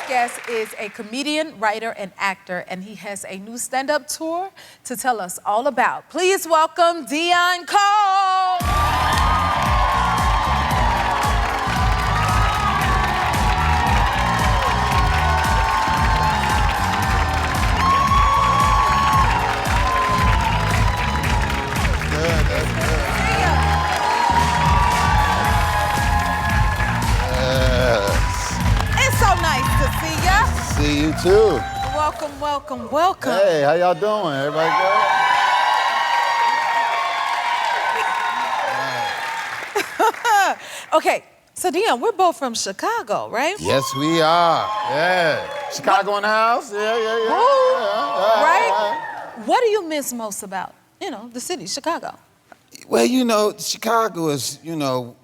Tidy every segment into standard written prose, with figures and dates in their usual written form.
guest is a comedian, writer, and actor, and he has a new stand-up tour to tell us all about. Please welcome Deon Cole. See you too. Welcome, welcome, welcome. Hey, how y'all doing? Everybody good? Okay, so Deon, we're both from Chicago, right? Yes, we are. Yeah. Chicago in the house? Yeah. Right? What do you miss most about, the city, Chicago? Well, Chicago is,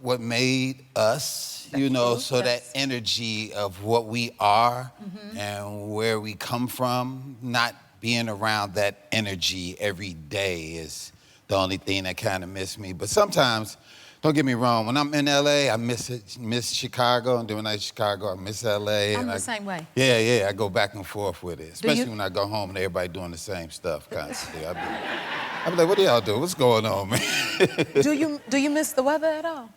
what made us. So that energy of what we are and where we come from, not being around that energy every day is the only thing that kind of miss me. But sometimes, don't get me wrong, when I'm in LA, I miss Chicago, and then when I'm in Chicago, I miss LA. I'm the same way. Yeah, I go back and forth with it, especially when I go home and everybody doing the same stuff constantly. I be like, what do y'all do? What's going on, man? Do you miss the weather at all?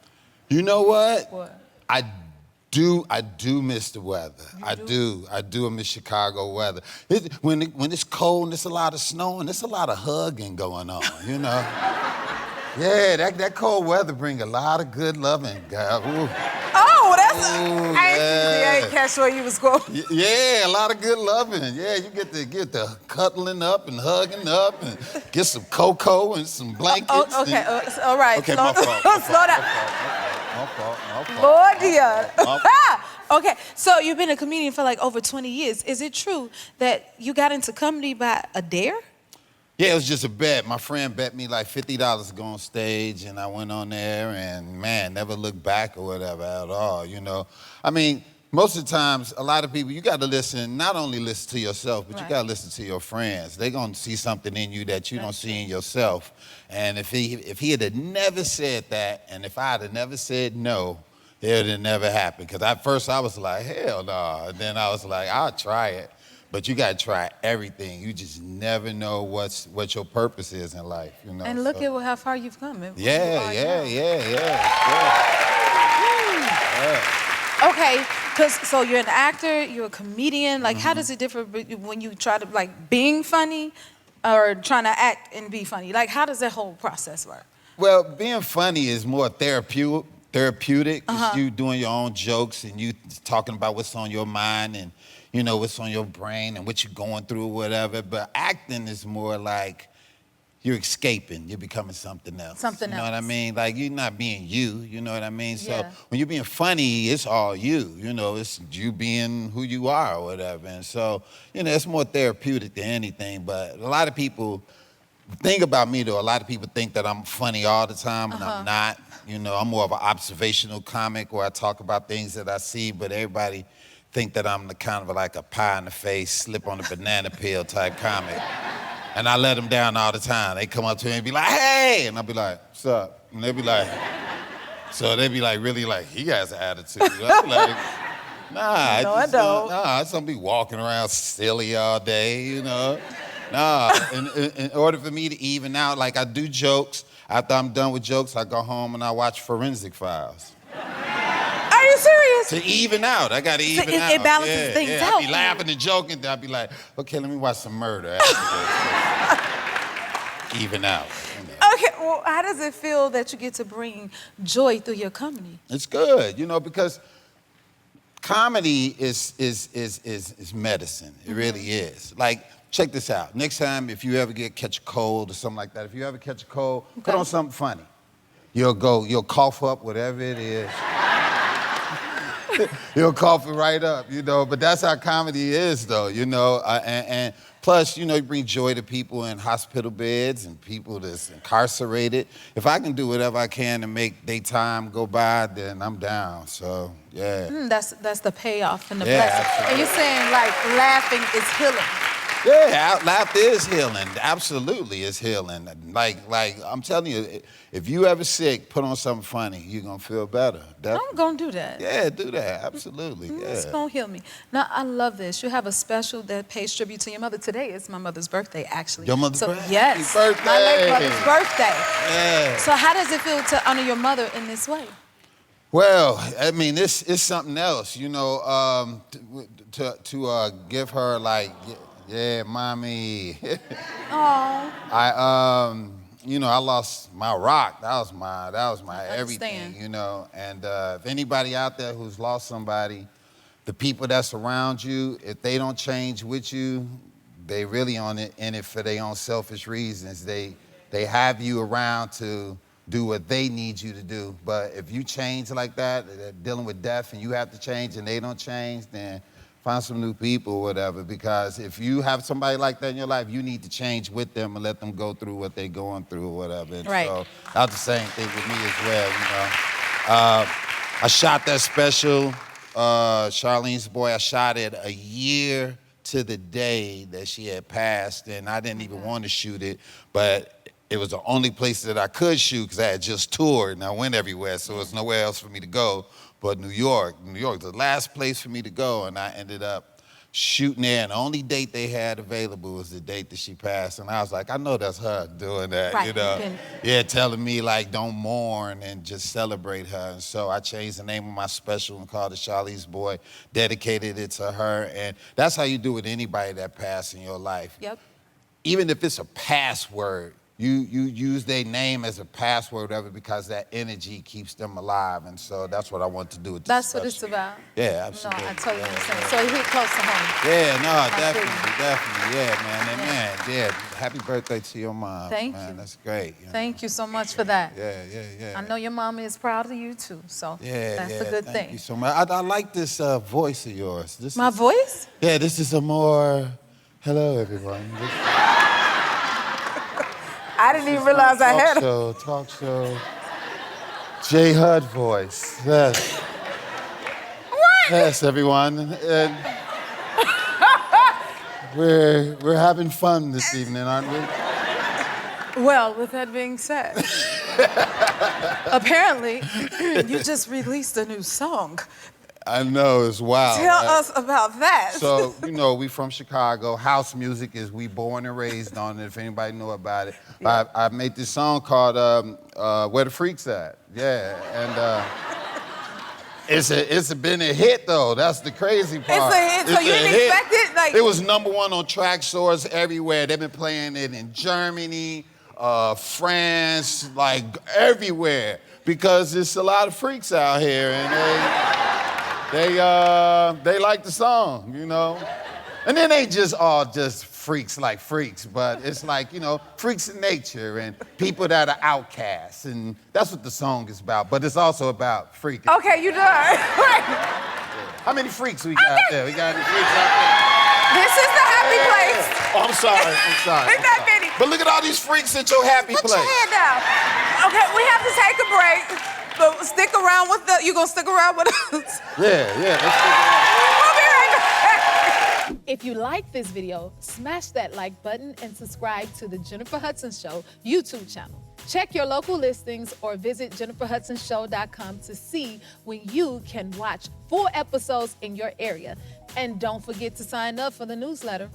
You know what? What? I do miss the weather. I do miss Chicago weather. When it's cold and there's a lot of snow and there's a lot of hugging going on, Yeah, that cold weather bring a lot of good loving, God. Ooh. Oh, I ain't catch where you was going. Yeah, a lot of good loving. Yeah, you get the cuddling up and hugging up and get some cocoa and some blankets. Okay, all right. Okay, slow down. No fault. Lord, Deon. Okay, so you've been a comedian for like over 20 years. Is it true that you got into comedy by a dare? Yeah, it was just a bet. My friend bet me like $50 to go on stage, and I went on there, and man, never looked back or whatever at all, I mean, most of the times, a lot of people, you got to listen, not only listen to yourself, but you got to listen to your friends. They're going to see something in you that you don't see in yourself. And if he had never said that, and if I had never said no, it would have never happened. Because at first I was like, hell no. And then I was like, I'll try it. But you got to try everything. You just never know what your purpose is in life, And look at how far you've come. Yeah. Okay, so you're an actor, you're a comedian. Like, how does it differ when you try to, being funny or trying to act and be funny? Like, how does that whole process work? Well, being funny is more therapeutic. Cause you doing your own jokes and you talking about what's on your mind and, what's on your brain and what you're going through or whatever. But acting is more like you're escaping. You're becoming something else. Something else. You know what I mean? Like, you're not being you. You know what I mean? Yeah. So when you're being funny, it's all you. It's you being who you are or whatever. And so, it's more therapeutic than anything. But a lot of people, the thing about me, though, a lot of people think that I'm funny all the time, and I'm not. I'm more of an observational comic where I talk about things that I see, but everybody think that I'm the kind of like a pie in the face, slip on a banana peel type comic. And I let them down all the time. They come up to me and be like, hey! And I'll be like, what's up? And they'll be like, so they be like, really like, he has an attitude. I'll be like, nah. No, I don't. Nah, I just don't be walking around silly all day, Nah, in order for me to even out, like I do jokes. After I'm done with jokes, I go home and I watch Forensic Files. Are you serious? To even out, I gotta even out. It balances things out. I'll be laughing and joking, then I'll be like, okay, let me watch some murder after this. Even out. Okay, well, how does it feel that you get to bring joy through your comedy? It's good, because comedy is medicine. It really is. Like, check this out. Next time, if you ever catch a cold or something like that, if you ever catch a cold, put on something funny. You'll cough up whatever it is. You'll cough it right up, But that's how comedy is, though, And plus, you bring joy to people in hospital beds and people that's incarcerated. If I can do whatever I can to make their time go by, then I'm down. So, yeah. That's the payoff and the Yeah, blessing. absolutely. And you're saying, like, laughing is healing. Yeah, laughter is healing. Absolutely, it's healing. Like I'm telling you, if you ever sick, put on something funny. You're gonna feel better. Definitely. I'm gonna do that. Yeah, do that. Absolutely. It's Yeah. gonna heal me. Now I love this. You have a special that pays tribute to your mother. Today is my mother's birthday, actually. Your mother's so, birthday? Yes. Happy birthday. My late mother's birthday. Yeah. So how does it feel to honor your mother in this way? Well, I mean, this is something else, you know, to give her like, yeah, mommy. Oh. You know, I lost my rock. That was my everything, understand. you know. And if anybody out there who's lost somebody, the people that's around you, if they don't change with you, they really in it for their own selfish reasons. They have you around to do what they need you to do. But if you change like that, dealing with death, and you have to change and they don't change, then find some new people or whatever. Because if you have somebody like that in your life, you need to change with them and let them go through what they're going through or whatever. And Right. so that's the same thing with me as well, you know. I shot that special, Charlene's Boy. I shot it a year to the day that she had passed, and I didn't even want to shoot it, but it was the only place that I could shoot because I had just toured and I went everywhere, so there's nowhere else for me to go but New York. New York was the last place for me to go, and I ended up shooting there, and the only date they had available was the date that she passed, and I was like, I know that's her doing that, Right. you know? Yeah, telling me like, don't mourn and just celebrate her. And so I changed the name of my special and called it Charlene's Boy, dedicated it to her, and that's how you do with anybody that passed in your life. Yep. Even if it's a password, you use their name as a password, whatever, because that energy keeps them alive. And so that's what I want to do with this That's what special. it's about. Yeah, absolutely. No, I totally Yeah, understand. yeah. So it hit close to home. Yeah, no, I feel definitely, yeah, man, and Yeah. man, yeah. Happy birthday to your mom. Thank man, you. That's great. You know? Thank you so much for that. Yeah. I know your mama is proud of you too, so Yeah, that's yeah, a good thank thing. you so much. I like this voice of yours. This My is, voice? Yeah, this is a more, hello everyone. I didn't even realize I had a... Talk show. J Hud voice. Yes. What? Yes, everyone. And we're having fun this evening, aren't we? Well, with that being said, apparently you just released a new song. I know, it's wild. Tell right? us about that. So, you know, we from Chicago. House music is we born and raised on it, if anybody know about it. Yeah. I made this song called Where the Freaks At. Yeah, and it's been a hit, though. That's the crazy part. It's a hit, so you didn't expect it? Like... It was #1 on track stores everywhere. They've been playing it in Germany, France, like everywhere, because there's a lot of freaks out here, and they like the song, you know? And then they just all just freaks like freaks, but it's like, you know, freaks in nature and people that are outcasts, and that's what the song is about, but it's also about freaking. Okay, you done. How many freaks we got there? We got any freaks out there? This is the happy place. Oh, I'm sorry. It's not many. But look at all these freaks at your happy Put place. your hand down. Okay, we have to take a break, but stick around with you gonna stick around with us? Yeah, let's figure it out. We'll be right back. If you like this video, smash that like button and subscribe to the Jennifer Hudson Show YouTube channel. Check your local listings or visit jenniferhudsonshow.com to see when you can watch full episodes in your area. And don't forget to sign up for the newsletter.